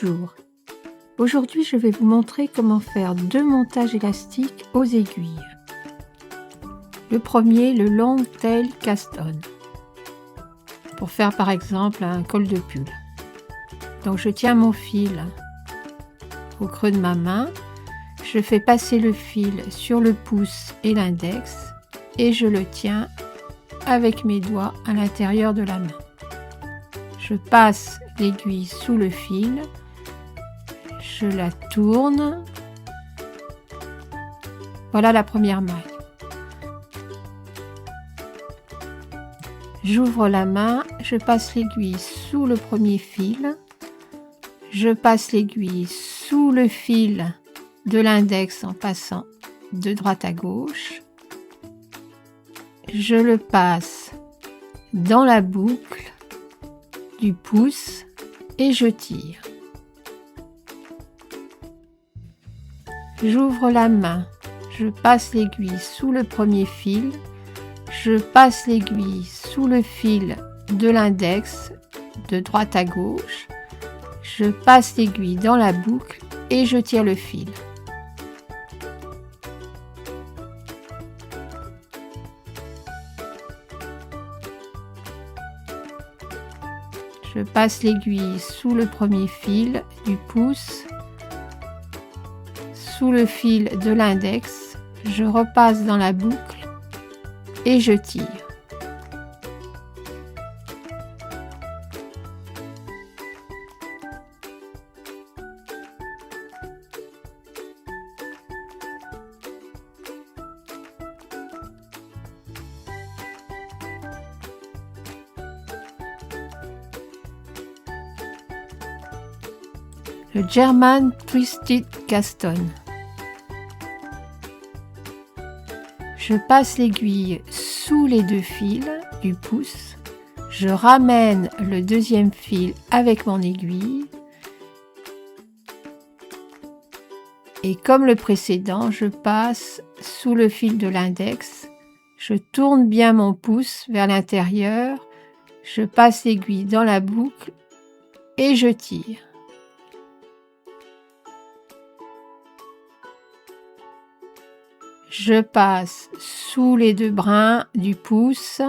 Bonjour. Aujourd'hui, je vais vous montrer comment faire 2 montages élastiques aux aiguilles. Le premier, le long tail cast-on. Pour faire par exemple un col de pull. Donc je tiens mon fil au creux de ma main, je fais passer le fil sur le pouce et l'index et je le tiens avec mes doigts à l'intérieur de la main. Je passe l'aiguille sous le fil, je la tourne. Voilà la première maille. J'ouvre la main, je passe l'aiguille sous le premier fil, je passe l'aiguille sous le fil de l'index en passant de droite à gauche, je le passe dans la boucle du pouce et je tire. J'ouvre la main, je passe l'aiguille sous le premier fil, je passe l'aiguille sous le fil de l'index de droite à gauche, je passe l'aiguille dans la boucle et je tire le fil. Je passe l'aiguille sous le premier fil du pouce, sous le fil de l'index, je repasse dans la boucle et je tire. Le German Twisted Cast-on. Je passe l'aiguille sous les deux fils du pouce, je ramène le deuxième fil avec mon aiguille et comme le précédent, je passe sous le fil de l'index, je tourne bien mon pouce vers l'intérieur, je passe l'aiguille dans la boucle et je tire. Je passe sous les deux brins du pouce,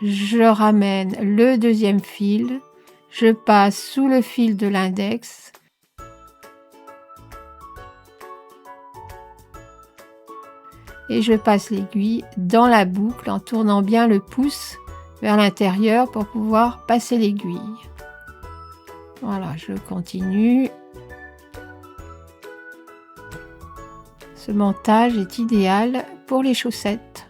je ramène le deuxième fil, je passe sous le fil de l'index et je passe l'aiguille dans la boucle en tournant bien le pouce vers l'intérieur pour pouvoir passer l'aiguille. Voilà, je continue. Ce montage est idéal pour les chaussettes.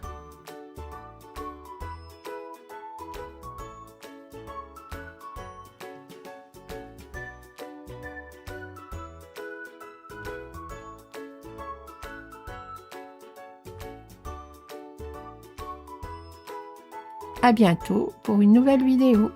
À bientôt pour une nouvelle vidéo.